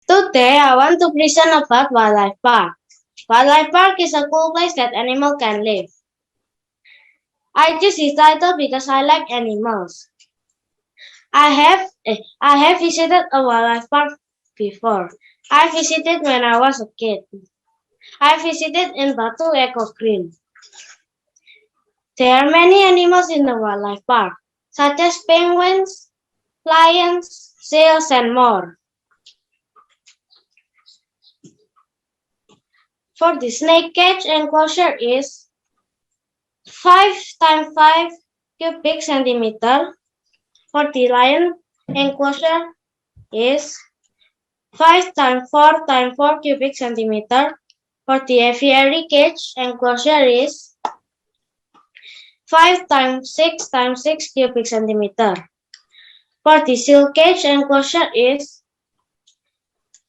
Today, I want to present about Wildlife Park. Wildlife Park is a cool place that animals can live. I choose this title because I like animals. I have visited a wildlife park before. I visited when I was a kid. I visited in Batu Eco Green. There are many animals in the wildlife park, such as penguins, lions, seals, and more. For the snake cage enclosure is 5 times 5 cubic centimeter. For the lion enclosure is 5 times 4 times 4 cubic centimeter. For the aviary cage enclosure is 5 times 6 times 6 cubic centimeter. For the seal cage enclosure is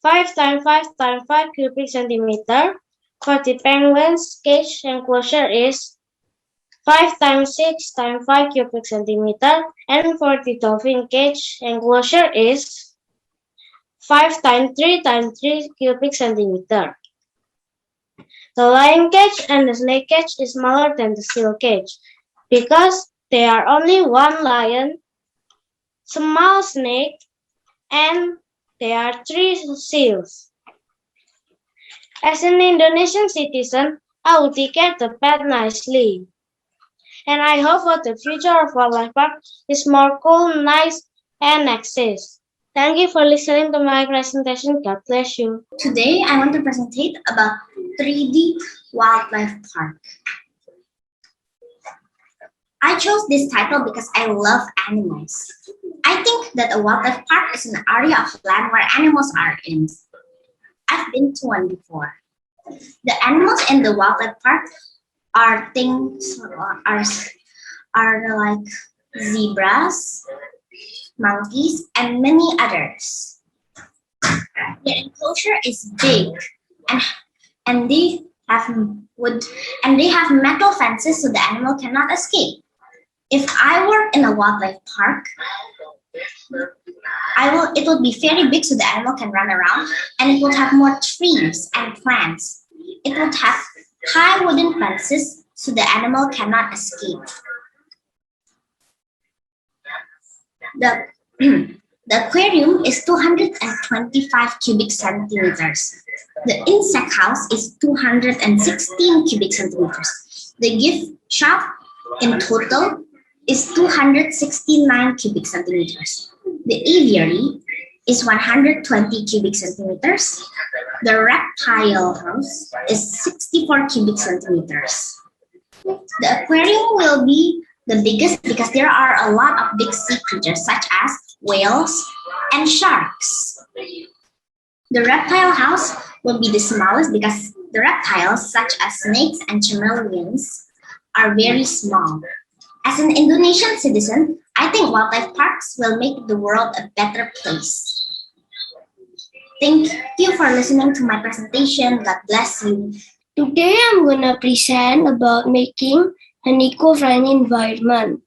5 times 5 times 5 cubic centimeter. For the penguins cage enclosure is 5 times 6 times 5 cubic centimeter. And for the dolphin cage enclosure is 5 times 3 times 3 cubic centimeter. The lion cage and the snake cage is smaller than the seal cage because there are only one lion, small snake, and there are 3 seals. As an Indonesian citizen, I would take care of the pet nicely. And I hope for the future of wildlife park is more cool, nice, and access. Thank you for listening to my presentation. God bless you. Today, I want to present about 3D Wildlife Park. I chose this title because I love animals. I think that a wildlife park is an area of land where animals are in. I've been to one before. The animals in the wildlife park are like zebras, monkeys, and many others. The enclosure is big, and they have metal fences so the animal cannot escape. If I work in a wildlife park, it will be very big so the animal can run around, and it will have more trees and plants. It will have high wooden fences so the animal cannot escape. The aquarium is 225 cubic centimeters. The insect house is 216 cubic centimeters. The gift shop in total is 269 cubic centimeters. The aviary is 120 cubic centimeters. The reptile house is 64 cubic centimeters. The aquarium will be the biggest because there are a lot of big sea creatures such as whales and sharks. The reptile house will be the smallest because the reptiles such as snakes and chameleons are very small. As an Indonesian citizen, I think wildlife parks will make the world a better place. Thank you for listening to my presentation. God bless you. Today I'm gonna present about making an eco-friendly environment.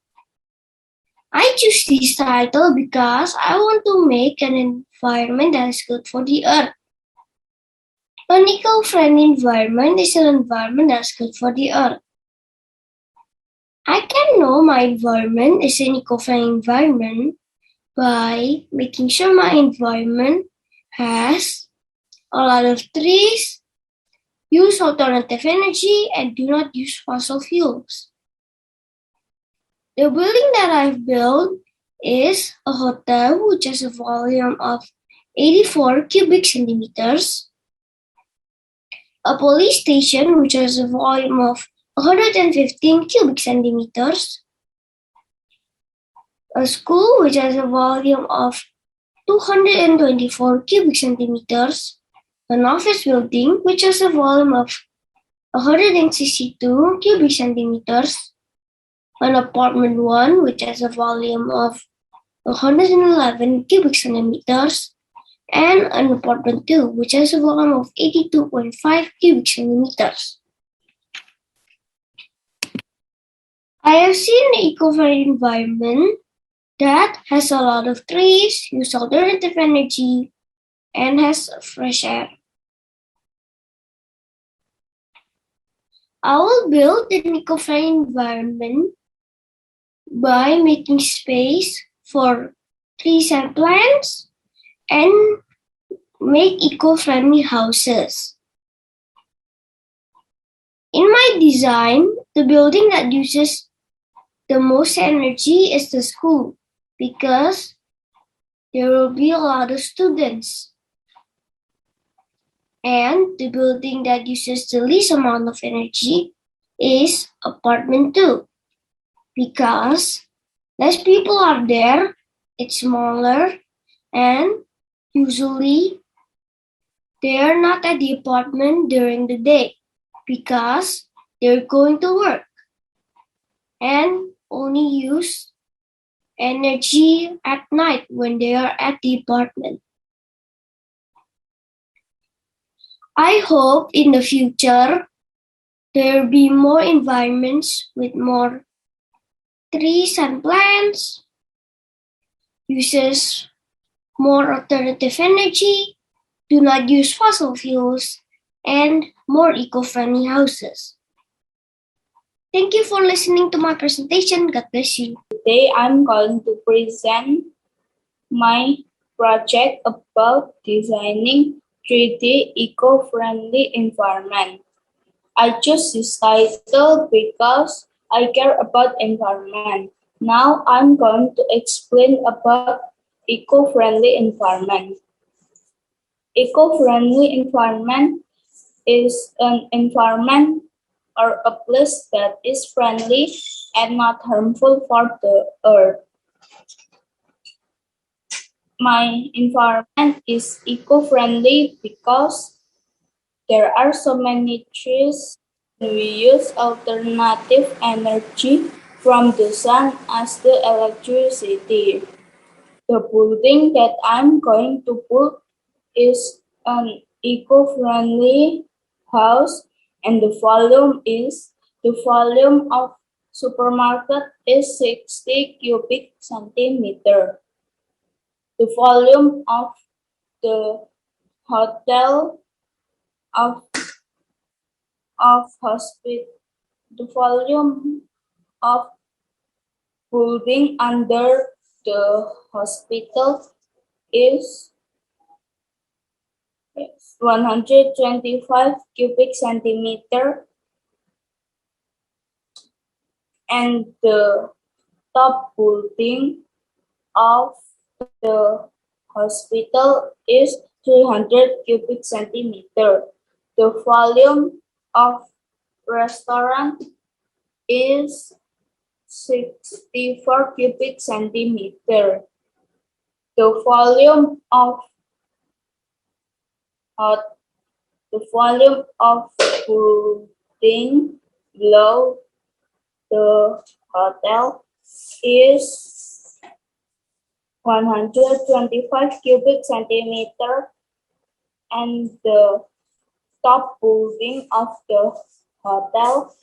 I choose this title because I want to make an environment that is good for the earth. An eco-friendly environment is an environment that is good for the earth. I can know my environment is an eco-friendly environment by making sure my environment has a lot of trees, use alternative energy, and do not use fossil fuels. The building that I've built is a hotel which has a volume of 84 cubic centimeters, a police station which has a volume of 115 cubic centimeters, a school which has a volume of 224 cubic centimeters, an office building which has a volume of 162 cubic centimeters, an apartment 1 which has a volume of 111 cubic centimeters, and an apartment 2 which has a volume of 82.5 cubic centimeters. I have seen an eco-friendly environment that has a lot of trees, use alternative energy, and has fresh air. I will build an eco-friendly environment by making space for trees and plants and make eco-friendly houses. In my design, the building that uses the most energy is the school because there will be a lot of students. And the building that uses the least amount of energy is apartment 2 because less people are there, it's smaller, and usually they are not at the apartment during the day because they're going to work and only use energy at night when they are at the apartment. I hope in the future there will be more environments with more trees and plants, uses more alternative energy, do not use fossil fuels, and more eco-friendly houses. Thank you for listening to my presentation. God bless you. Today I'm going to present my project about designing 3D eco-friendly environment. I chose this title because I care about environment. Now I'm going to explain about eco-friendly environment. Eco-friendly environment is an environment or a place that is friendly and not harmful for the earth. My environment is eco-friendly because there are so many trees. We use alternative energy from the sun as the electricity. The building that I'm going to build is an eco-friendly house, and the volume of supermarket is 60 cubic centimeter. The volume of the hotel of hospital, the volume of building under the hospital is 125 cubic centimeter, and the top building of the hospital is 300 cubic centimeter. The volume of restaurant is 64 cubic centimeter. The volume of building below the hotel is 125 cubic centimeter, and the top building of the hotel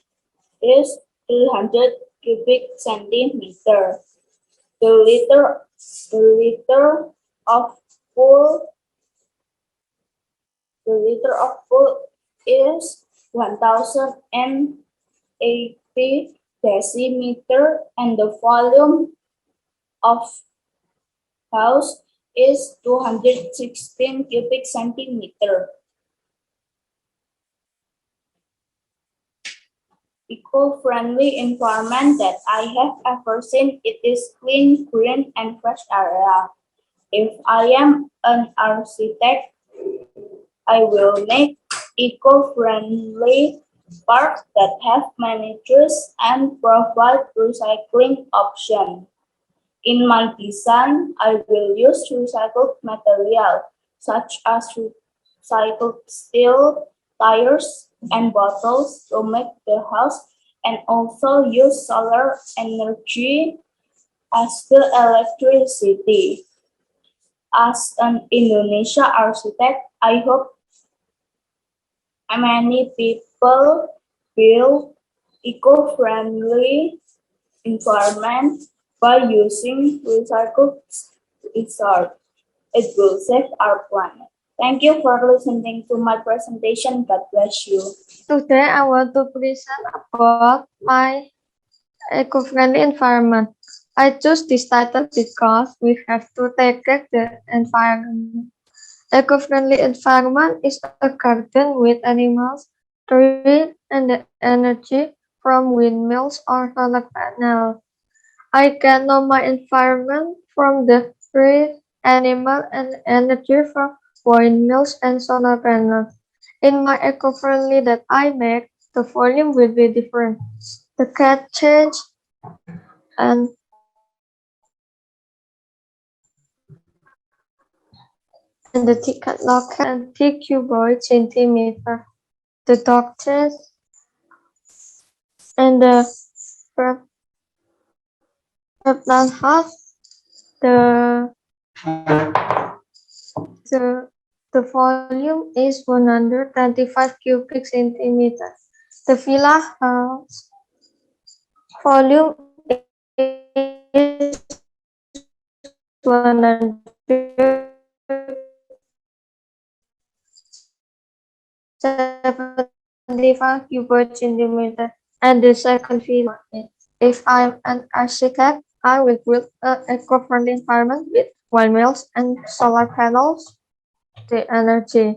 is 300 cubic centimeter. The liter of full is 1080 decimeter, and the volume of house is 216 cubic centimeter. Eco-friendly environment that I have ever seen, it is clean, green, and fresh area. If I am an architect, I will make eco-friendly parks that have many trees and provide recycling options. In my design, I will use recycled material such as recycled steel, tires, and bottles to make the house, and also use solar energy as the electricity. As an Indonesia architect, I hope many people build eco-friendly environment by using recycled resources. It will save our planet. Thank you for listening to my presentation. God bless you. Today I want to present about my eco-friendly environment. I chose this title because we have to take care the environment. Eco-friendly environment is a garden with animals, trees, and the energy from windmills or solar panels. I can know my environment from the trees, animals, and energy from windmills and solar panels. In my eco-friendly that I make, the volume will be different. The cat change and the ticket locker and cuboid centimeter. The dog change and the reptile half. The the the volume is 125 cubic centimeters. The villa house volume is 175 cubic centimeters, and the second villa. If I'm an architect, I will build an eco-friendly environment with windmills and solar panels. The energy.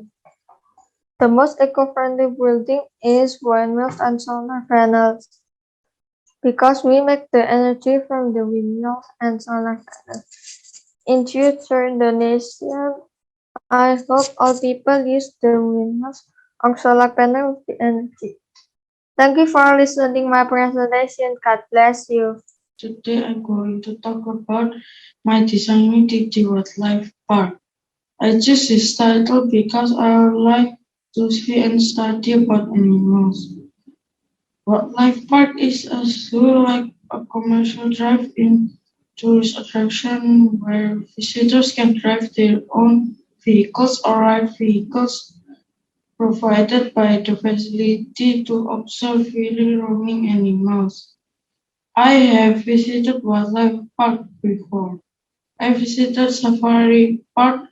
The most eco-friendly building is windmills and solar panels because we make the energy from the windmills and solar panels. In future Indonesia, I hope all people use the windmills or solar panels with energy. Thank you for listening my presentation. God bless you. Today I'm going to talk about my designing the wildlife park. I choose this title because I like to see and study about animals. Wildlife park is a zoo like a commercial drive-in tourist attraction where visitors can drive their own vehicles or ride vehicles provided by the facility to observe free roaming animals. I have visited wildlife park before. I visited safari park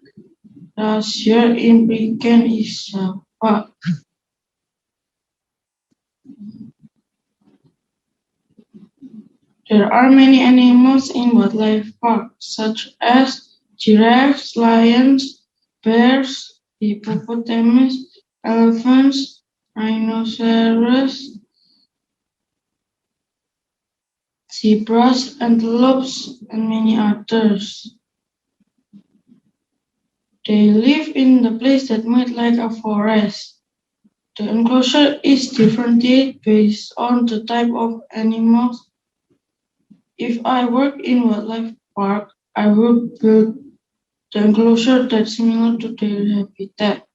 last year in Brighton, Isapa. There are many animals in wildlife park, such as giraffes, lions, bears, hippopotamus, elephants, rhinoceros, zebras, antelopes, and many others. They live in the place that made like a forest. The enclosure is differentiated based on the type of animals. If I work in wildlife park, I will build the enclosure that's similar to their habitat.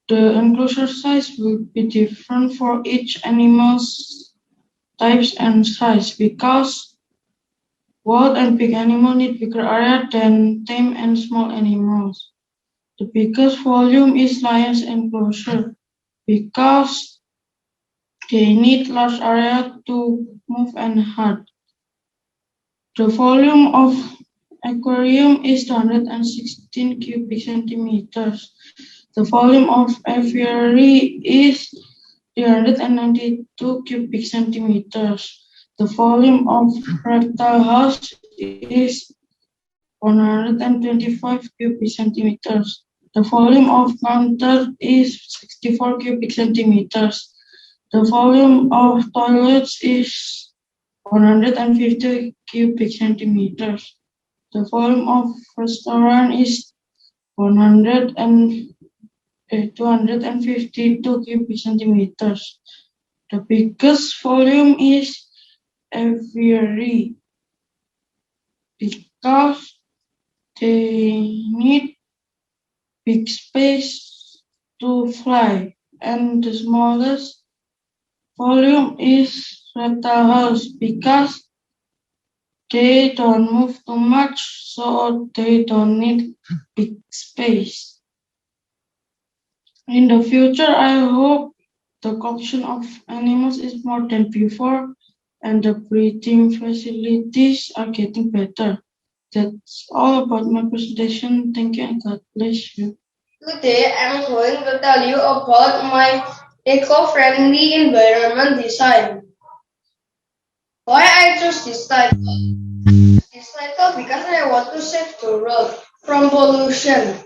The enclosure size will be different for each animal's types and size because wild and big animals need bigger area than tame and small animals. The biggest volume is lion's enclosure because they need large area to move and hunt. The volume of aquarium is 216 cubic centimeters. The volume of aviary is 392 cubic centimeters. The volume of reptile house is 125 cubic centimeters. The volume of counter is 64 cubic centimeters. The volume of toilets is 150 cubic centimeters. The volume of restaurant is 252 cubic centimeters. The biggest volume is aviary because they need big space to fly, and the smallest volume is reptile house because they don't move too much, so they don't need big space. In the future, I hope the collection of animals is more than before and the breeding facilities are getting better. That's all about my presentation. Thank you and God bless you. Today I'm going to tell you about my eco-friendly environment design. Why I chose this title? This title because I want to save the world from pollution.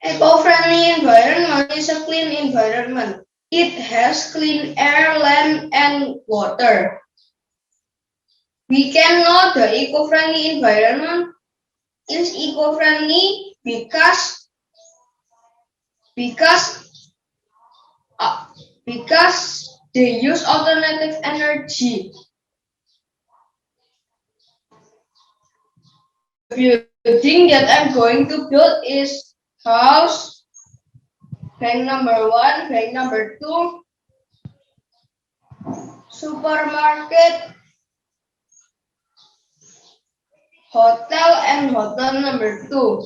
Eco-friendly environment is a clean environment. It has clean air, land, and water. We can know the eco-friendly environment is eco-friendly because they use alternative energy. The building that I'm going to build is house, bank number 1, bank number 2, supermarket, hotel, and hotel number 2.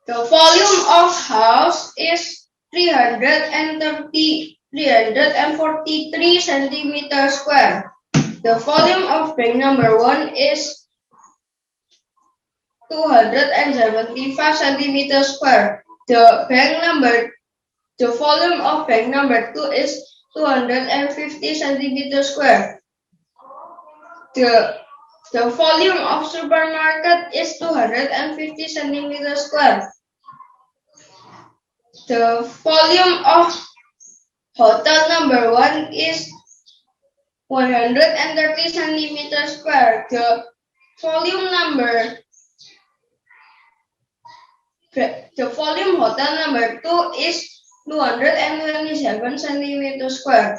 The volume of house is 343 centimeters square. The volume of bank number 1 is 275 centimeters square. The volume of bank number 2 is 250 centimeters square. The volume of supermarket is 250 centimeters square. The volume of hotel number 1 is 130 centimeters square. The volume hotel number 2 is 227 centimeters square.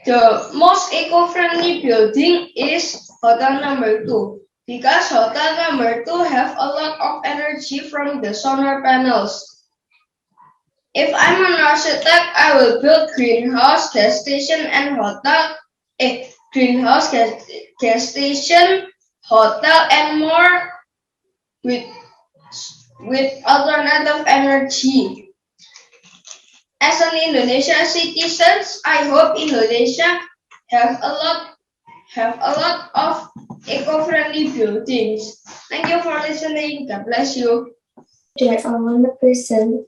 The most eco-friendly building is hotel number 2 because hotel number 2 have a lot of energy from the solar panels. If I'm an architect, I will build greenhouse, gas station, and greenhouse, gas station, hotel, and more with alternative energy. As an Indonesian citizen, I hope Indonesia have a lot of eco-friendly buildings. Thank you for listening. God bless you. Today I want to present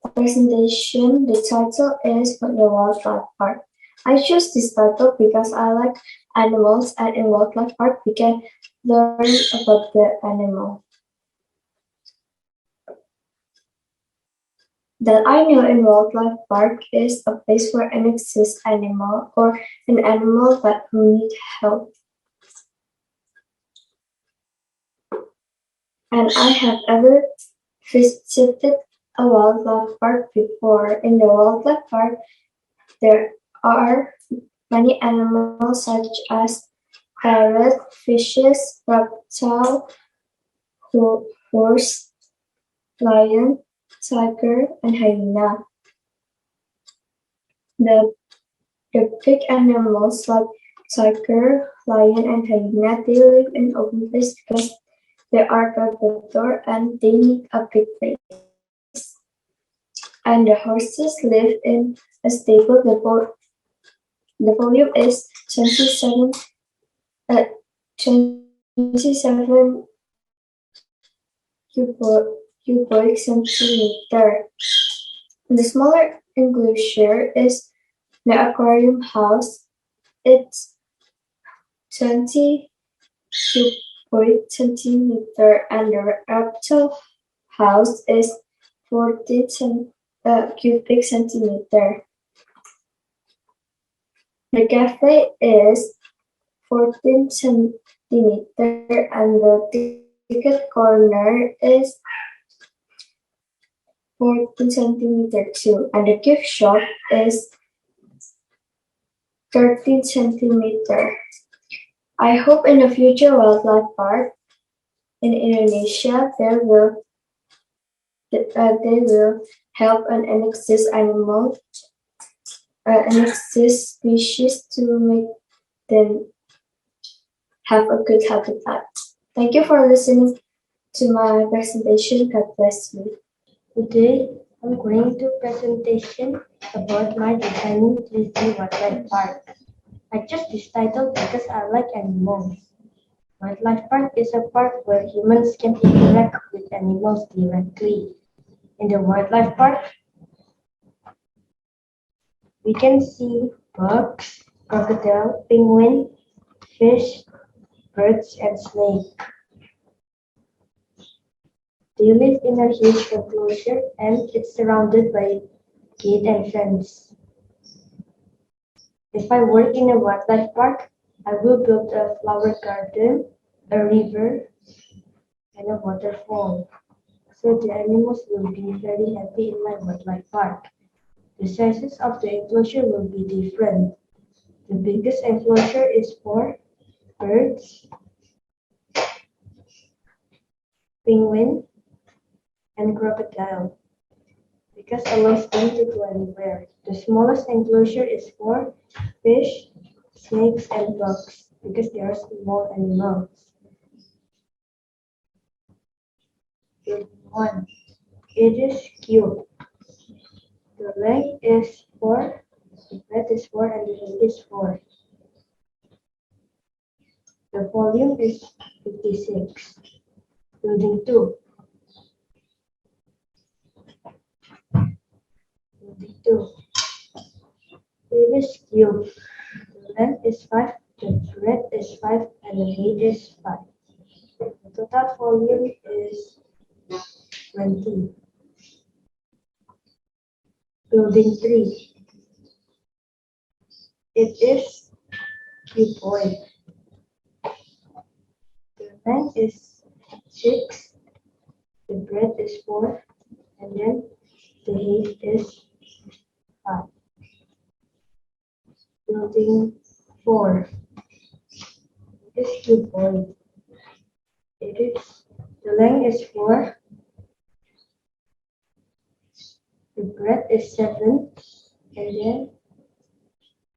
a presentation. The title is The Wildlife Park. I chose this title because I like animals, and in Wildlife Park we can learn about the animal. That I know in Wildlife Park is a place where an exists animal or an animal that need help. And I have ever visited a wildlife park before. In the wildlife park, there are many animals such as parrot, fishes, reptile, horse, lion, tiger, and hyena. The big animals like tiger, lion, and hyena, they live in open place because they are predator and they need a big place. And the horses live in a stable. The volume is 27 cubic centimeter. The smaller enclosure is the aquarium house. It's 20 cubic centimeter, and the reptile house is 14 cubic centimeter. The cafe is 14 centimeter, and the ticket corner is 14 centimeter too, and the gift shop is 13 centimeter. I hope in the future wildlife park in Indonesia they will help an exist animal, an exist species to make them have a good habitat. Thank you for listening to my presentation. God bless you. Today, I'm going to presentation about my designing 3D wildlife park. I chose this title because I like animals. Wildlife park is a park where humans can interact with animals directly. In the wildlife park, we can see bugs, crocodile, penguin, fish, birds, and snakes. They live in a huge enclosure and it's surrounded by gate and fence. If I work in a wildlife park, I will build a flower garden, a river, and a waterfall. So the animals will be very happy in my wildlife park. The sizes of the enclosure will be different. The biggest enclosure is for birds, penguin, and crocodile because allows them to go anywhere. The smallest enclosure is for fish, snakes, and bugs because they are small animals. Building 1. It is cube. The length is 4, the breadth is 4, and the height is 4. The volume is 56. Building 2. Building 2. It is cube. The length is 5, the breadth is 5, and the height is 5. The total volume is 20. Building 3. It is cuboid. The length is 6, the breadth is 4, and then the height is 5. Building 4. It is cuboid. The length is 4, the breadth is 7, and then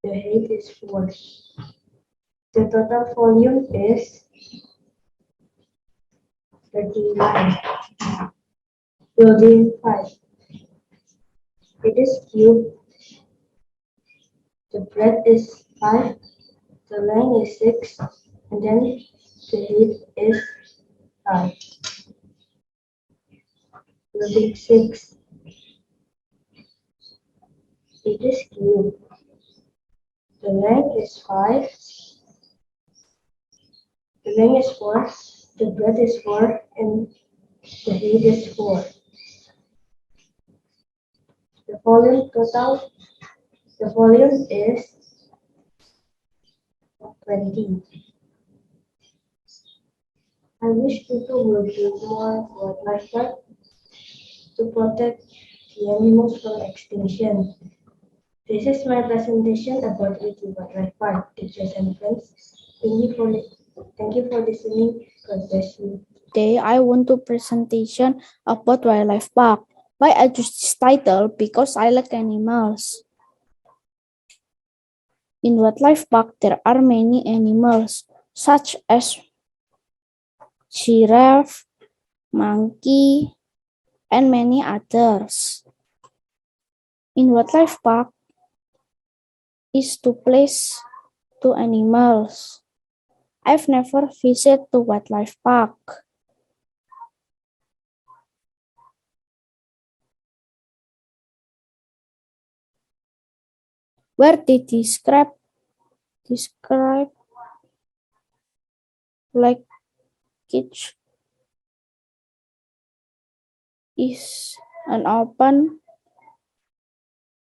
the height is 4. The total volume is 39. Building 5. It is cube. The breadth is 5, the length is 6, and then the height is 5. Building 6. It is cube. The length is 5, the length is 4, the breadth is 4, and the height is 4. The volume is 20. I wish people would build more wildlife parks to protect the animals from extinction. This is my presentation about the wildlife park, teachers and friends. Thank you for listening. God bless you. Today I want to presentation about wildlife park. Why I choose this title? Because I like animals. In wildlife park there are many animals such as giraffe, monkey, and many others. In wildlife park is to place to animals. I've never visited to wildlife park. Where they describe like cage is an open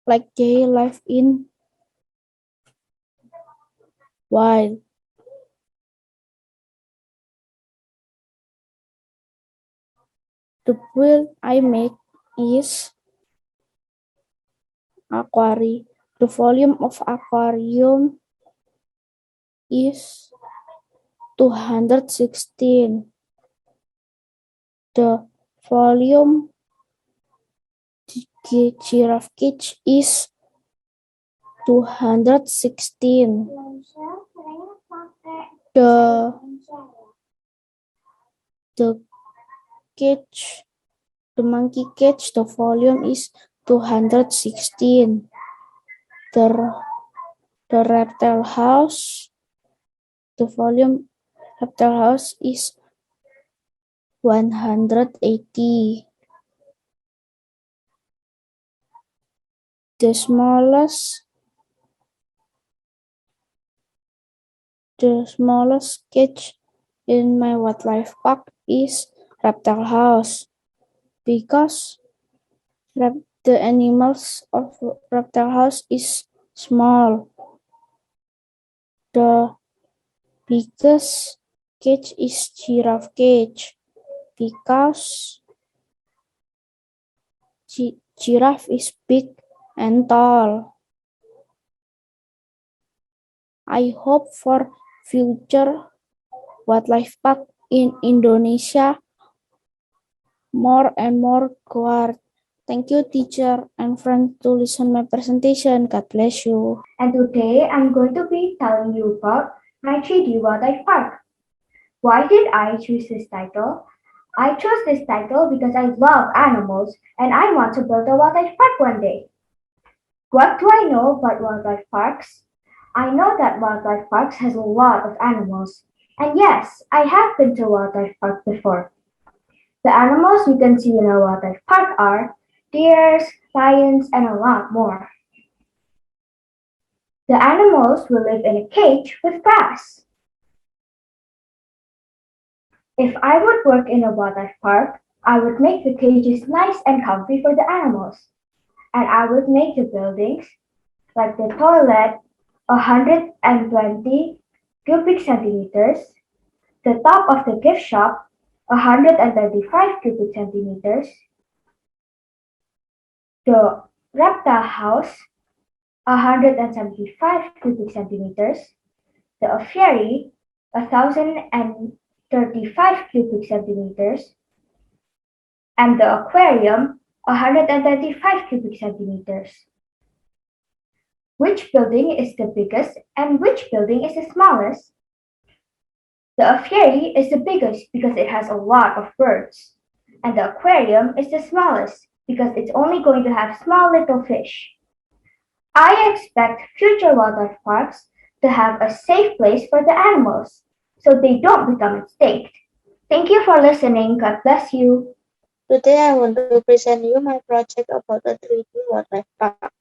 like they live in wild. The build I make is aquarium. The volume of aquarium is 216. The volume giraffe cage is 216. The cage The monkey cage, the volume is 216. The reptile house, the volume reptile house is 180. The smallest cage in my wildlife park is reptile house because the animals of reptile house is small. The biggest cage is giraffe cage because giraffe is big and tall. I hope for future wildlife park in Indonesia more and more guard. Thank you, teacher and friends, to listen my presentation. God bless you. And today I'm going to be telling you about my 3D Wildlife Park. Why did I choose this title? I chose this title because I love animals and I want to build a wildlife park one day. What do I know about wildlife parks? I know that wildlife parks has a lot of animals. And yes, I have been to a wildlife park before. The animals we can see in a wildlife park are deers, lions, and a lot more. The animals will live in a cage with grass. If I would work in a wildlife park, I would make the cages nice and comfy for the animals. And I would make the buildings, like the toilet, 120 cubic centimeters, the top of the gift shop, 125 cubic centimeters, the reptile house, 175 cubic centimeters, the aviary, 1,035 cubic centimeters, and the aquarium, 135 cubic centimeters. Which building is the biggest and which building is the smallest? The aviary is the biggest because it has a lot of birds, and the aquarium is the smallest because it's only going to have small little fish. I expect future wildlife parks to have a safe place for the animals so they don't become extinct. Thank you for listening. God bless you. Today I want to present you my project about a 3D wildlife park.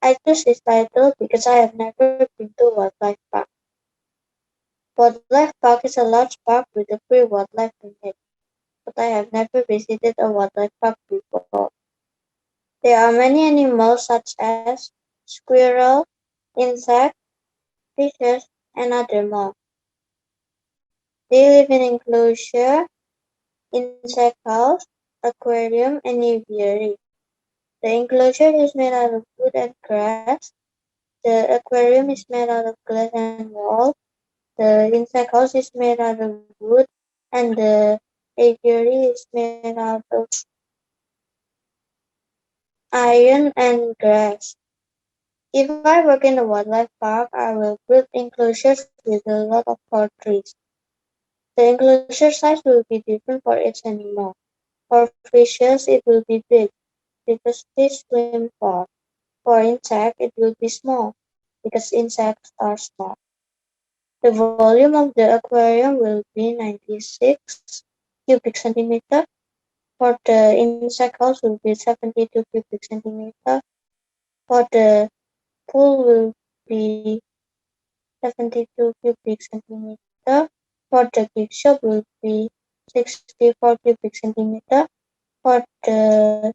I choose this title because I have never been to a wildlife park. Wildlife park is a large park with a free wildlife in it, but I have never visited a wildlife park before. There are many animals such as squirrel, insects, fishes, and other more. They live in enclosure, insect house, aquarium, and aviary. The enclosure is made out of wood and grass. The aquarium is made out of glass and wall. The insect house is made out of wood, and the aviary is made out of iron and grass. If I work in the wildlife park, I will build enclosures with a lot of tall trees. The enclosure size will be different for each animal. For fishes, it will be big because fish swim far. For insects, it will be small because insects are small. The volume of the aquarium will be 96 cubic centimeter. For the insect house will be 72 cubic centimeter. For the pool will be 72 cubic centimeter. For the gift shop will be 64 cubic centimeter. For the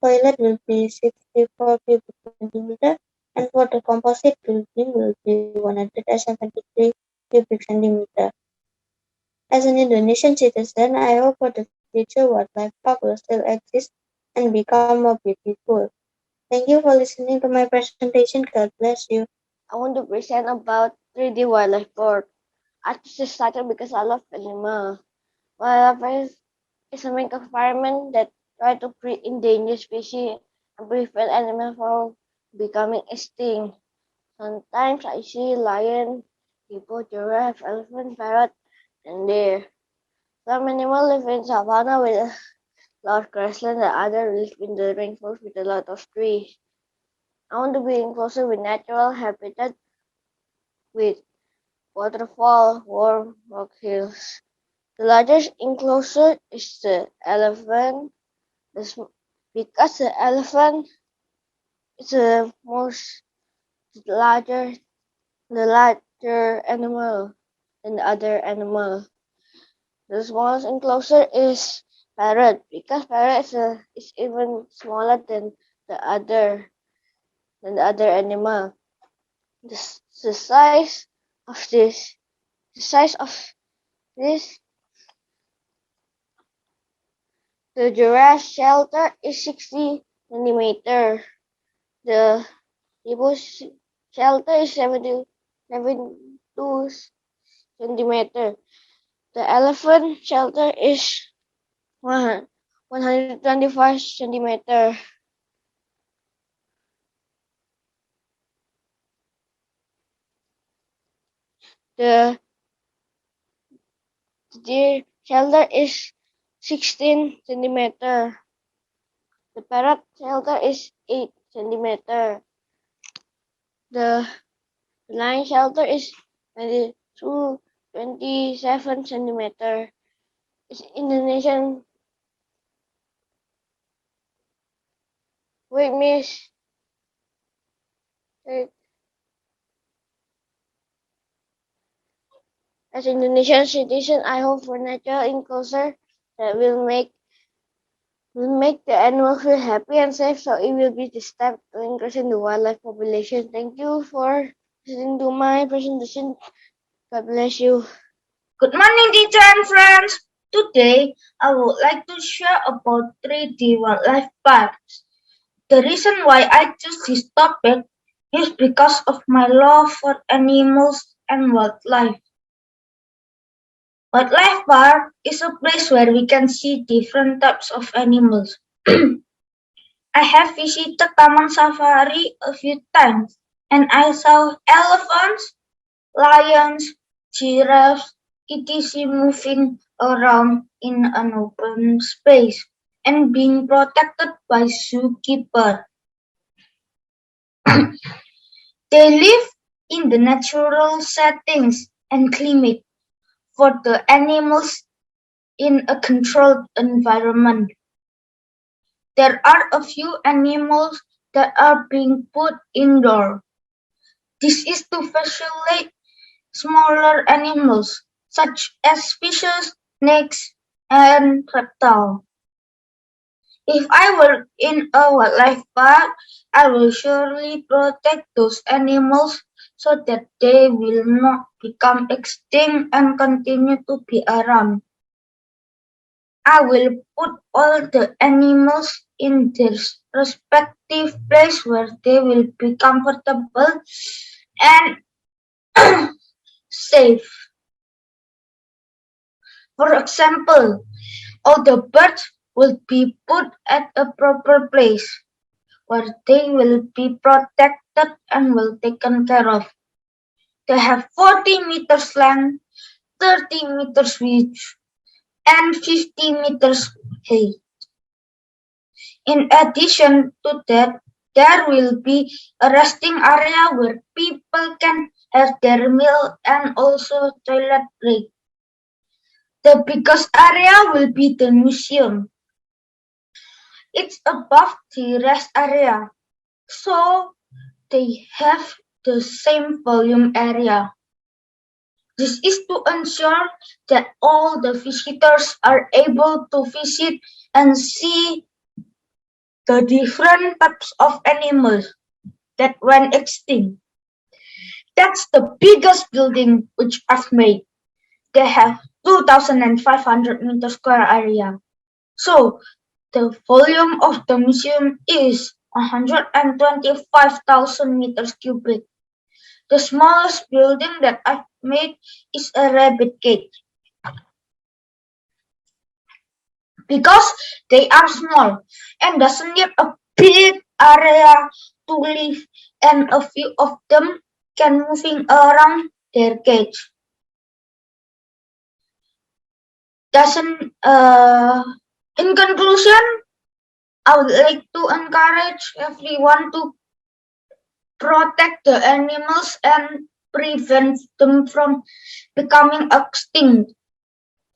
toilet will be 64 cubic centimeter. And for the composite building will be 173 cubic centimeter. As an Indonesian citizen, I hope for the future wildlife park will still exist and become more beautiful. Thank you for listening to my presentation. God bless you. I want to present about 3D wildlife park. I choose this title because I love animals. Wildlife is a make environment that try to create endangered species and prevent animals from becoming extinct. Sometimes I see lion, hippo, giraffe, elephant, parrot, and deer. Some animals live in savanna with large grassland, the other live in the rainforest with a lot of trees. I want to be closer with natural habitat with waterfall, warm rock hills. The largest enclosure is the elephant, because the elephant is larger, the larger animal than the other animal. The smallest enclosure is parrot, because parrot is even smaller than the other animal. The size of the size of this the giraffe shelter is 60 centimeter. The hippo shelter is 72 centimeter. The elephant shelter is 125 centimeter. The deer shelter is 16 centimeter. The parrot shelter is 8 centimeter. The lion shelter is 27 centimeter. It's Indonesian. Wait, miss. As Indonesian citizen, I hope for natural enclosure that will make the animal feel happy and safe, so it will be the step to increasing the wildlife population. Thank you for listening to my presentation. God bless you. Good morning, teacher and friends. Today, I would like to share about 3D wildlife parks. The reason why I choose this topic is because of my love for animals and wildlife. Wildlife park is a place where we can see different types of animals. I have visited Taman Safari a few times, and I saw elephants, lions, giraffes, etc. moving around in an open space and being protected by zookeeper. They live in the natural settings and climate for the animals in a controlled environment. There are a few animals that are being put indoor. This is to facilitate smaller animals such as fishes, snakes, and reptiles. If I work in a wildlife park, I will surely protect those animals so that they will not become extinct and continue to be around. I will put all the animals in their respective place where they will be comfortable and safe. For example, all the birds will be put at a proper place where they will be protected and well taken care of. They have 40 meters length, 30 meters width, and 50 meters height. In addition to that, there will be a resting area where people can have their meal and also toilet break. The biggest area will be the museum. It's above the rest area, so they have the same volume area. This is to ensure that all the visitors are able to visit and see the different types of animals that went extinct. That's the biggest building which I've made. They have 2,500 meter square area. So the volume of the museum is 125,000 meters cubic. The smallest building that I've made is a rabbit cage. Because they are small and doesn't need a big area to live, and a few of them can moving around their cage. In conclusion, I would like to encourage everyone to protect the animals and prevent them from becoming extinct.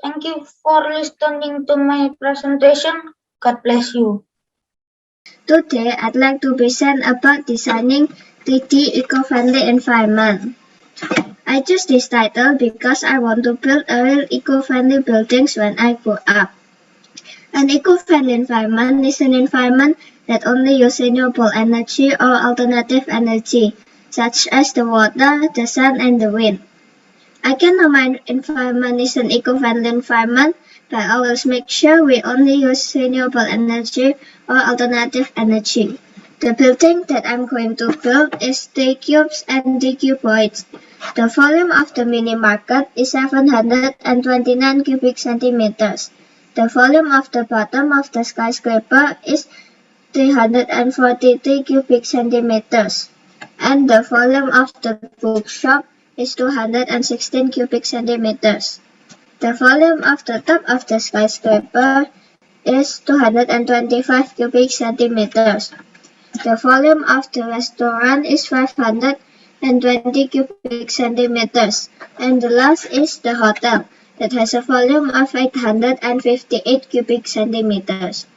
Thank you for listening to my presentation. God bless you. Today, I'd like to present about designing 3D eco-friendly environment. I choose this title because I want to build a real eco-friendly buildings when I grow up. An eco-friendly environment is an environment that only uses renewable energy or alternative energy, such as the water, the sun, and the wind. I can know my environment is an eco-friendly environment by always make sure we only use renewable energy or alternative energy. The building that I'm going to build is 3 cubes and 3 cuboids. The volume of the mini market is 729 cubic centimeters. The volume of the bottom of the skyscraper is 343 cubic centimeters. And the volume of the bookshop is 216 cubic centimeters. The volume of the top of the skyscraper is 225 cubic centimeters. The volume of the restaurant is 520 cubic centimeters. And the last is the hotel that has a volume of 858 cubic centimeters.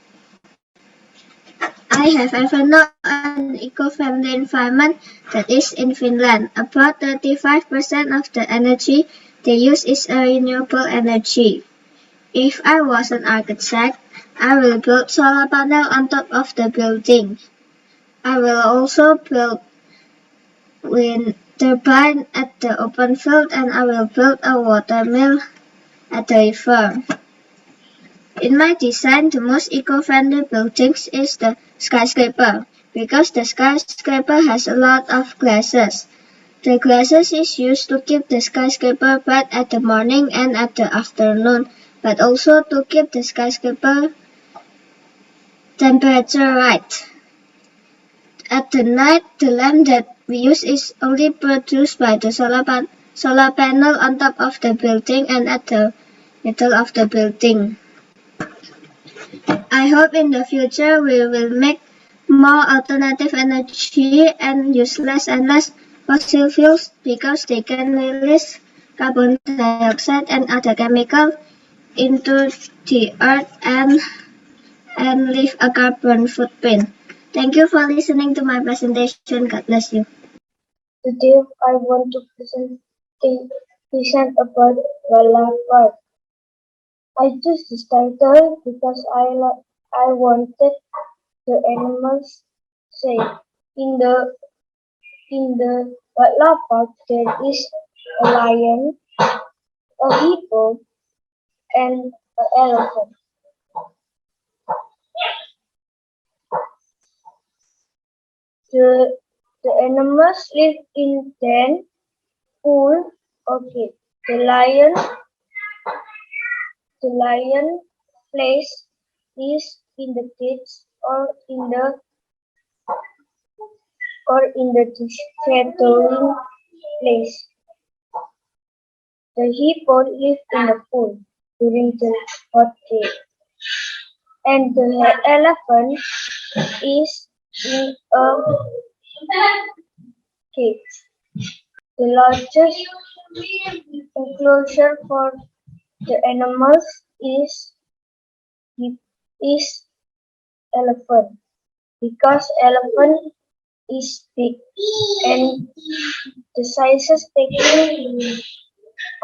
I have ever known an eco-friendly environment that is in Finland. About 35% of the energy they use is renewable energy. If I was an architect, I will build solar panel on top of the building. I will also build wind turbine at the open field, and I will build a water mill at the river. In my design, the most eco-friendly buildings is the skyscraper, because the skyscraper has a lot of glasses. The glasses is used to keep the skyscraper bright at the morning and at the afternoon, but also to keep the skyscraper temperature right. At the night, the lamp that we use is only produced by the solar panel on top of the building and at the middle of the building. I hope in the future we will make more alternative energy and use less and less fossil fuels because they can release carbon dioxide and other chemicals into the earth and leave a carbon footprint. Thank you for listening to my presentation. God bless you. Today I want to present about wildlife park. I chose this title because I wanted the animals safe. In the wildlife park there is a lion, a hippo, and an elephant. The animals live in den, pool, or cage. The lion place is in the cage or in the sheltering place. The hippo lives in the pool during the hot day, and the elephant is in a cage. The largest enclosure for the animals is elephant because elephant is big and the sizes taking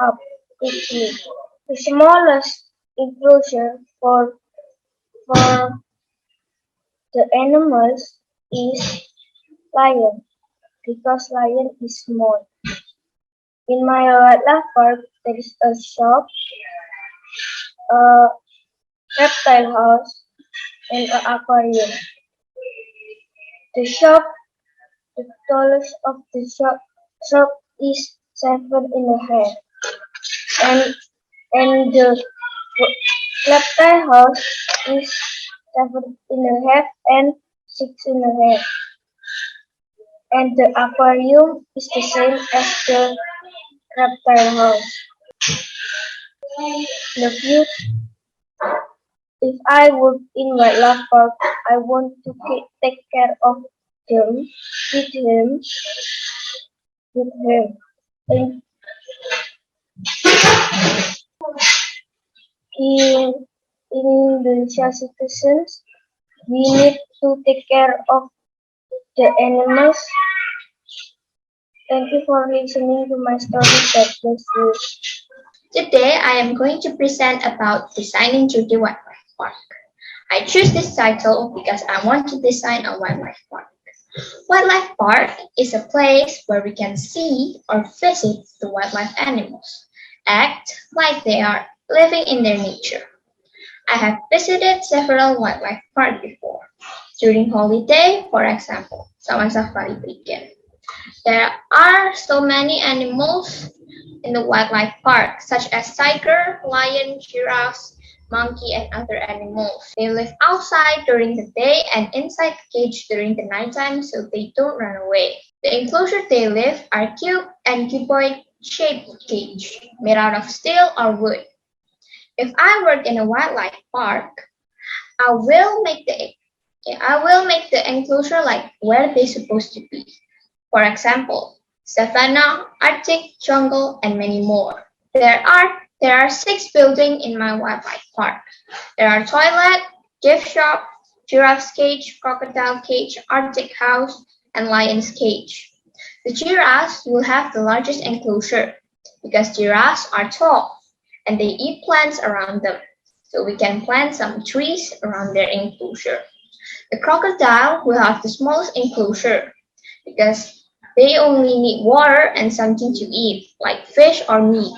up quickly. The smallest enclosure for the animals is lion because lion is small. In my wildlife park there is a shop, a reptile house, and an aquarium. The tallest of the shop is 7.5, and the reptile house is 7.5 and 6.5, and the aquarium is the same as the reptile house. The view If I work in wildlife park, I want to take care of them, with him, with her. And in Indonesia citizens, we need to take care of the animals. Thank you for listening to my story. God bless you. Today, I am going to present about designing Judy Wildlife Park. I choose this title because I want to design a wildlife park. Wildlife Park is a place where we can see or visit the wildlife animals, act like they are living in their nature. I have visited several wildlife parks before. During holiday, for example, Sawan Safari weekend. There are so many animals in the wildlife park, such as tiger, lion, giraffes, monkey, and other animals. They live outside during the day and inside the cage during the nighttime so they don't run away. The enclosure they live are cube and cuboid shaped cage made out of steel or wood. If I work in a wildlife park, I will make the enclosure like where they're supposed to be. For example, savanna, Arctic, jungle, and many more. There are 6 buildings in my wildlife park. There are toilet, gift shop, giraffe's cage, crocodile cage, Arctic house, and lion's cage. The giraffes will have the largest enclosure because giraffes are tall and they eat plants around them. So we can plant some trees around their enclosure. The crocodile will have the smallest enclosure because they only need water and something to eat, like fish or meat.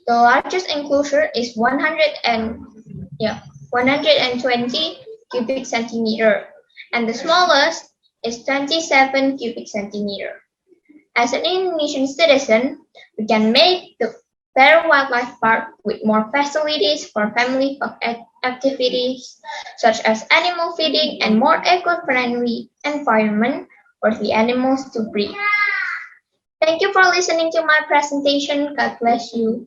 The largest enclosure is 120 cubic centimeter, and the smallest is 27 cubic centimeter. As an Indonesian citizen, we can make the better wildlife park with more facilities for family activities, such as animal feeding and more eco-friendly environment for the animals to breathe. Thank you for listening to my presentation. God bless you.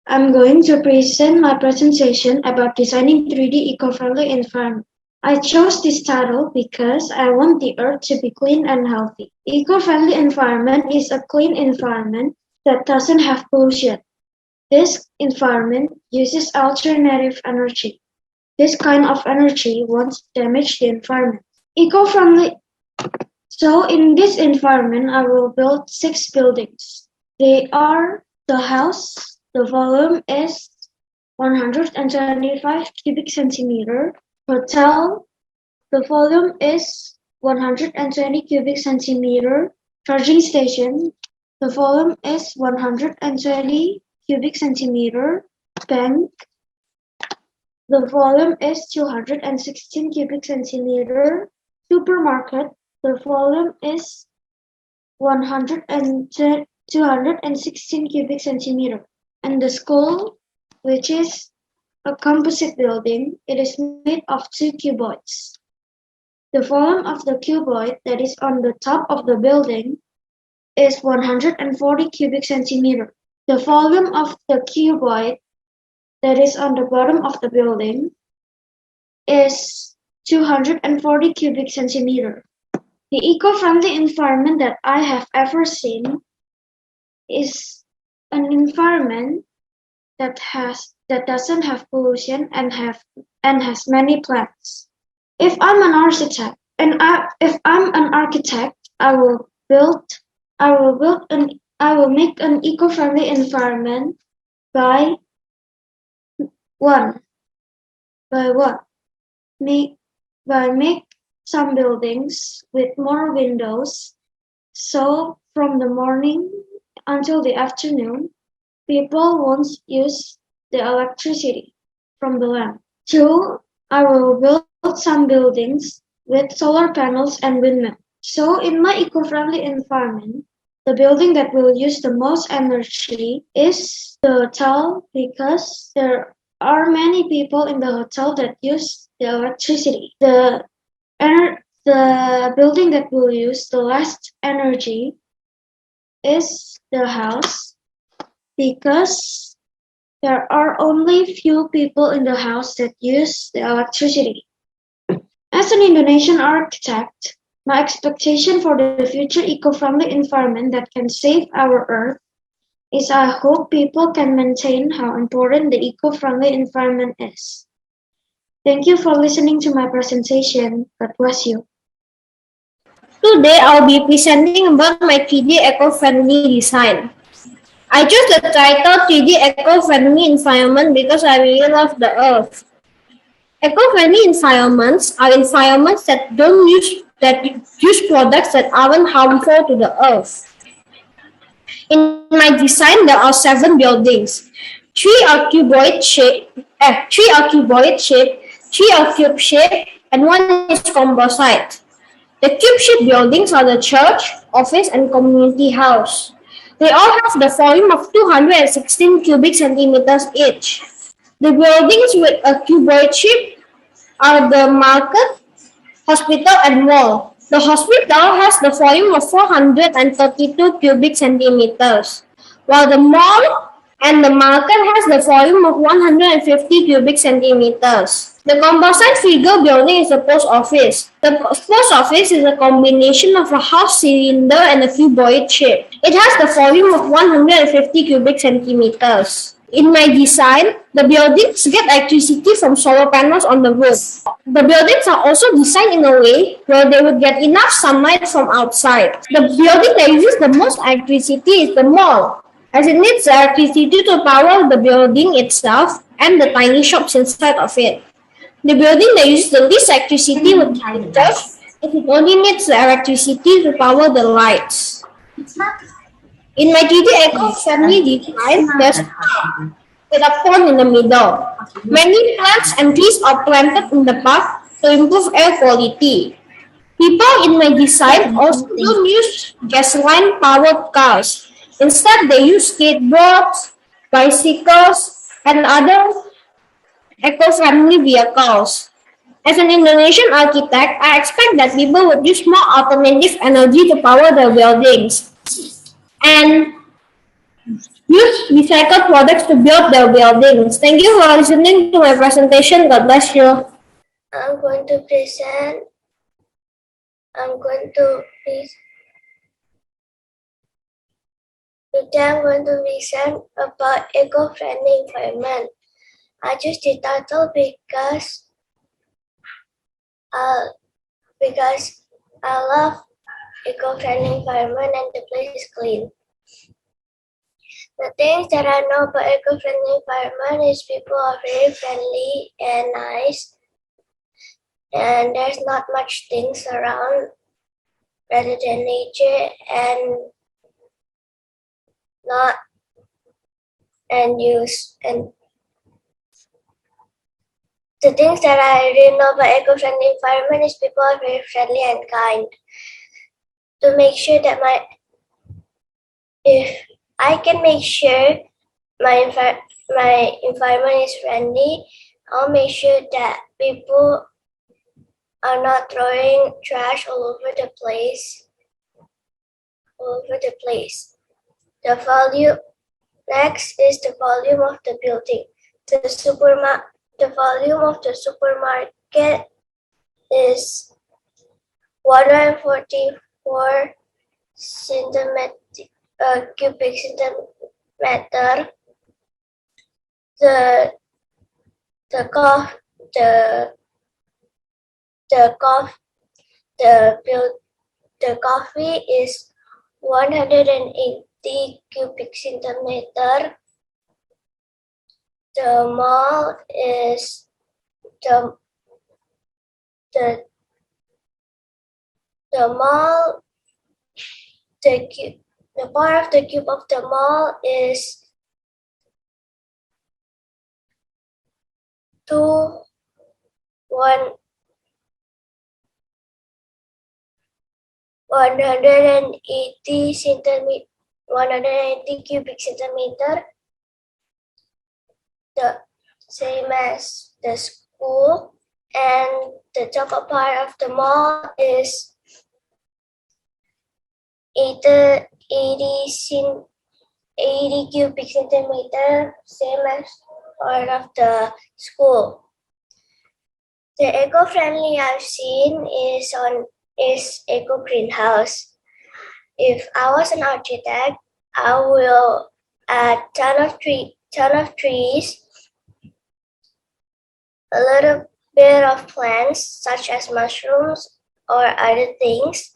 I'm going to present my presentation about designing 3D eco-friendly environment. I chose this title because I want the earth to be clean and healthy. Eco-friendly environment is a clean environment that doesn't have pollution. This environment uses alternative energy. This kind of energy won't damage the environment. Eco-friendly. So in this environment, I will build 6 buildings. They are the house. The volume is 125 cubic centimeter. Hotel. The volume is 120 cubic centimeter. Charging station. The volume is 120 cubic centimeter. Bank. The volume is 216 cubic centimeter. Supermarket. The volume is 216 cubic centimeter. And the school, which is a composite building, it is made of 2 cuboids. The volume of the cuboid that is on the top of the building is 140 cubic centimeter. The volume of the cuboid that is on the bottom of the building is 240 cubic centimeter. The eco-friendly environment that I have ever seen is an environment that doesn't have pollution and has many plants. If I'm an architect, I will make an eco-friendly environment by make some buildings with more windows, so from the morning until the afternoon, people won't use the electricity from the lamp. 2, I will build some buildings with solar panels and windmills. So in my eco-friendly environment, the building that will use the most energy is the hotel because there are many people in the hotel that use the electricity. The building that will use the less energy is the house because There are only few people in the house that use the electricity. As an Indonesian architect, my expectation for the future eco-friendly environment that can save our Earth is I hope people can maintain how important the eco-friendly environment is. Thank you for listening to my presentation. God bless you. Today I'll be presenting about my 3D eco-friendly design. I chose the title 3D eco-friendly environment because I really love the earth. Eco-friendly environments are environments that use products that aren't harmful to the earth. In my design, there are 7 buildings. 3 are cube shape, and 1 is composite. The cube shape buildings are the church, office, and community house. They all have the volume of 216 cubic centimeters each. The buildings with a cuboid shape are the market, hospital, and mall. The hospital has the volume of 432 cubic centimeters, while the mall and the market has the volume of 150 cubic centimeters. The composite figure building is the post office. The post office is a combination of a half cylinder and a cuboid shape. It has the volume of 150 cubic centimeters. In my design, the buildings get electricity from solar panels on the roof. The buildings are also designed in a way where they would get enough sunlight from outside. The building that uses the most electricity is the mall, as it needs the electricity to power the building itself and the tiny shops inside of it. The building that uses the least electricity would be the church, as it only needs the electricity to power the lights. In my 3D eco-friendly design, there's a park with a pond in the middle. Many plants and trees are planted in the park to improve air quality. People in my design also don't use gasoline-powered cars. Instead, they use skateboards, bicycles, and other eco-friendly vehicles. As an Indonesian architect, I expect that people would use more alternative energy to power their buildings and use recycled products to build their buildings. Thank you for listening to my presentation. God bless you. I'm going to present about eco-friendly environment. I choose the title because I love eco-friendly environment and the place is clean. The things that I know about eco-friendly environment is people are very friendly and nice, and there's not much things around rather than nature and not and use and the things that I really know about eco-friendly environment is people are very friendly and kind. To make sure that if I can make sure my environment is friendly, I'll make sure that people are not throwing trash all over the place. Next is the volume of the building. The volume of the supermarket is 144 cubic centimeter. The coffee is 180 cubic centimeter. The mall is the part of the cube of the mall is 180 cubic centimeter, the same as the school, and the top part of the mall is 80 80 cubic centimeter, same as part of the school. The eco-friendly I've seen is eco greenhouse. If I was an architect, I will add ton of trees, a little bit of plants such as mushrooms or other things,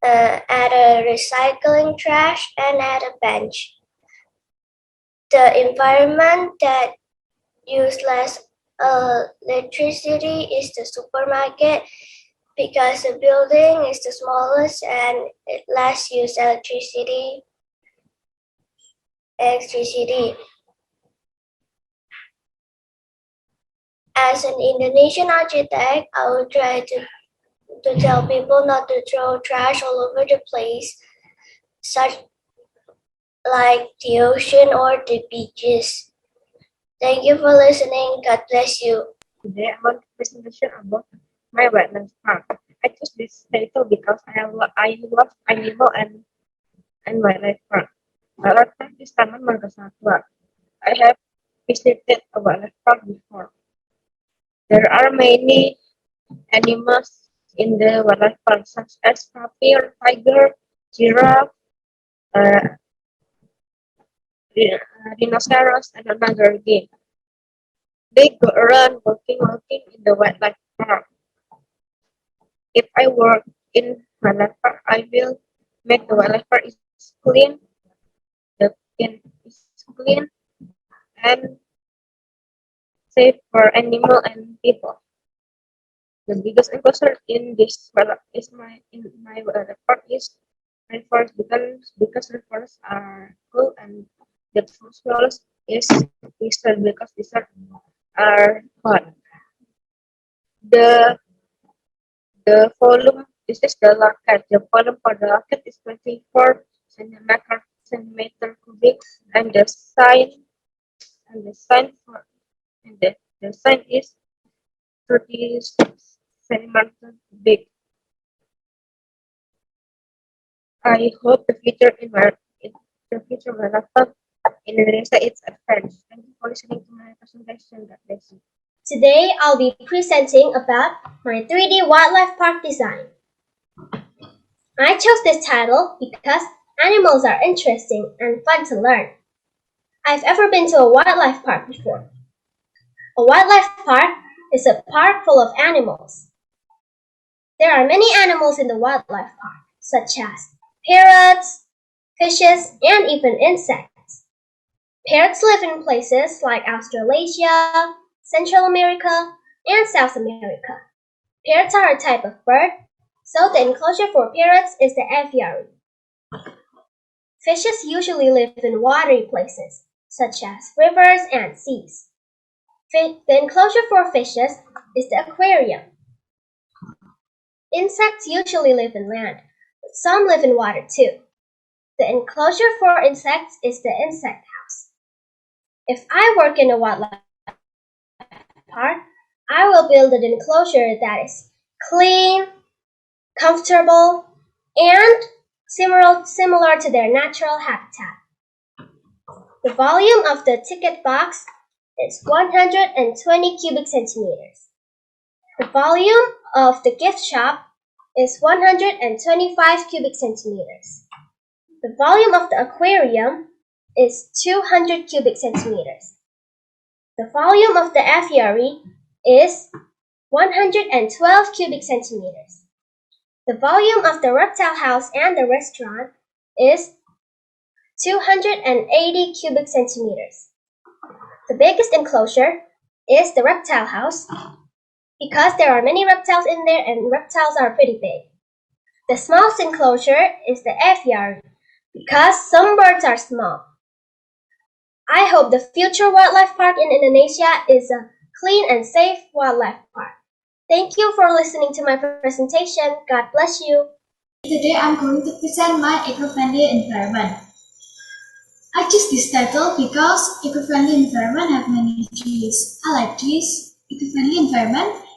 add a recycling trash, and add a bench. The environment that use less electricity is the supermarket because the building is the smallest and it less use electricity. As an Indonesian architect, I will try to tell people not to throw trash all over the place, such like the ocean or the beaches. Thank you for listening. God bless you. Today I want to presentation about my wetlands park. I choose this title because I love animal and wildlife park. Wildlife park is Taman Marga Satwa. I have visited a wildlife park before. There are many animals in the wildlife park, such as tapir, tiger, giraffe, uh, rhinoceros, and another game. They go around walking in the wildlife park. If I work in wildlife park, I will make the wildlife park is clean, the pen is clean, and safe for animal and people. The biggest enclosure in this wildlife is my wildlife park is rainforest because rainforests are cool and the forest is desert because desert are hot. The volume, this is the locket. The volume for the locket is 24 centimeter cubic, and the sign is 30 centimeter big. I hope the future wildlife in Indonesia is advanced. Thank you for listening to my presentation. God bless you. Today, I'll be presenting about my 3D wildlife park design. I chose this title because animals are interesting and fun to learn. I've ever been to a wildlife park before. A wildlife park is a park full of animals. There are many animals in the wildlife park, such as parrots, fishes, and even insects. Parrots live in places like Australasia, Central America, and South America. Parrots are a type of bird, so the enclosure for parrots is the aviary. Fishes usually live in watery places, such as rivers and seas. The enclosure for fishes is the aquarium. Insects usually live in land, but some live in water too. The enclosure for insects is the insect house. If I work in a wildlife park, I will build an enclosure that is clean, comfortable, and similar to their natural habitat. The volume of the ticket box is 120 cubic centimeters. The volume of the gift shop is 125 cubic centimeters. The volume of the aquarium is 200 cubic centimeters. The volume of the aviary is 112 cubic centimeters. The volume of the reptile house and the restaurant is 280 cubic centimeters. The biggest enclosure is the reptile house because there are many reptiles in there and reptiles are pretty big. The smallest enclosure is the aviary because some birds are small. I hope the future wildlife park in Indonesia is a clean and safe wildlife park. Thank you for listening to my presentation. God bless you. Today I'm going to present my eco-friendly environment. I choose this title because eco-friendly environment have many trees. I like trees. Eco-friendly environment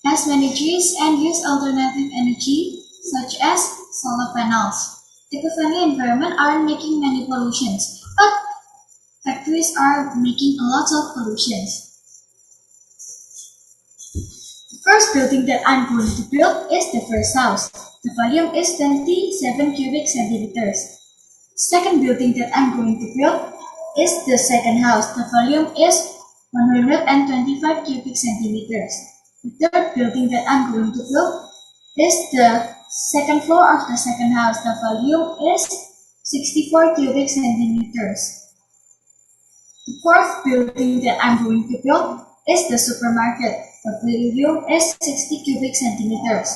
has many trees and use alternative energy such as solar panels. Eco-friendly environment aren't making many pollutions, but factories are making a lot of pollutions. The first building that I'm going to build is the first house. The volume is 27 cubic centimeters. Second building that I'm going to build is the second house. The volume is 125 cubic centimeters. The third building that I'm going to build is the second floor of the second house. The volume is 64 cubic centimeters. The fourth building that I'm going to build is the supermarket. The volume is 60 cubic centimeters.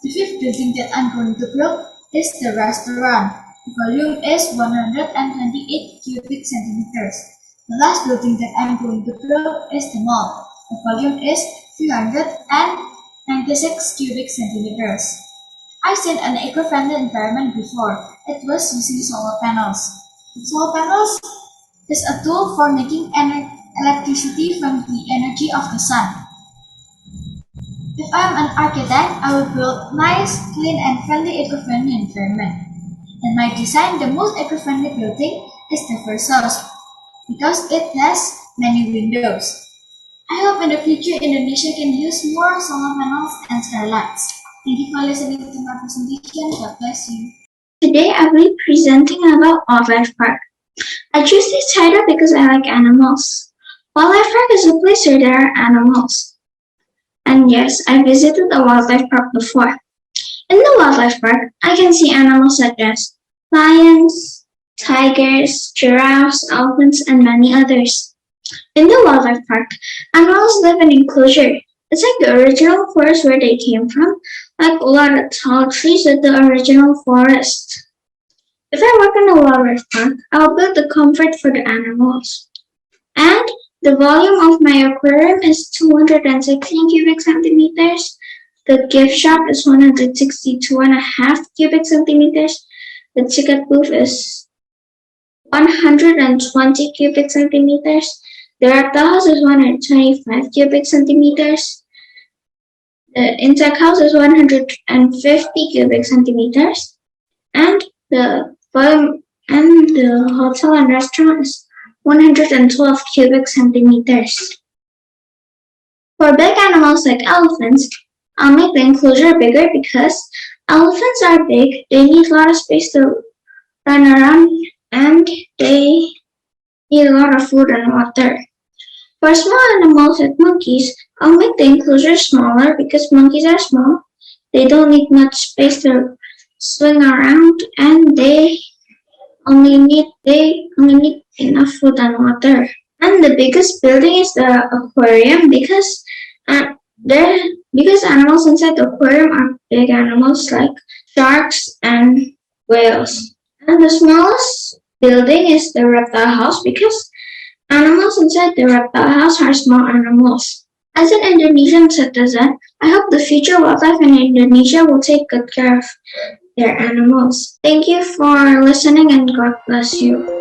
The fifth building that I'm going to build is the restaurant. The volume is 128 cubic centimeters. The last building that I'm going to build is the mall. The volume is 396 cubic centimeters. I've seen an eco-friendly environment before. It was using solar panels. Solar panels is a tool for making electricity from the energy of the sun. If I'm an architect, I will build nice, clean, and friendly eco-friendly environment. In my design, the most eco-friendly building is the first house because it has many windows. I hope in the future Indonesia can use more solar panels and skylights. Thank you for listening to my presentation. God bless you. Today I will be presenting about Wildlife Park. I choose this title because I like animals. Wildlife Park is a place where there are animals. And yes, I visited a wildlife park before. In the wildlife park, I can see animals such as lions, tigers, giraffes, elephants, and many others. In the wildlife park, animals live in enclosure. It's like the original forest where they came from, like a lot of tall trees at the original forest. If I work in a wildlife park, I'll build the comfort for the animals. And the volume of my aquarium is 216 cubic centimeters. The gift shop is 162.5 cubic centimeters. The ticket booth is 120 cubic centimeters. The reptile house is 125 cubic centimeters. The insect house is 150 cubic centimeters. And the volume and the hotel and restaurant is 112 cubic centimeters. For big animals like elephants, I'll make the enclosure bigger because elephants are big, they need a lot of space to run around, and they need a lot of food and water. For small animals like monkeys, I'll make the enclosure smaller because monkeys are small, they don't need much space to swing around, and they only need enough food and water. And the biggest building is the aquarium because animals inside the aquarium are big animals like sharks and whales. And the smallest building is the reptile house because animals inside the reptile house are small animals. As an Indonesian citizen, I hope the future wildlife in Indonesia will take good care of their animals. Thank you for listening and God bless you.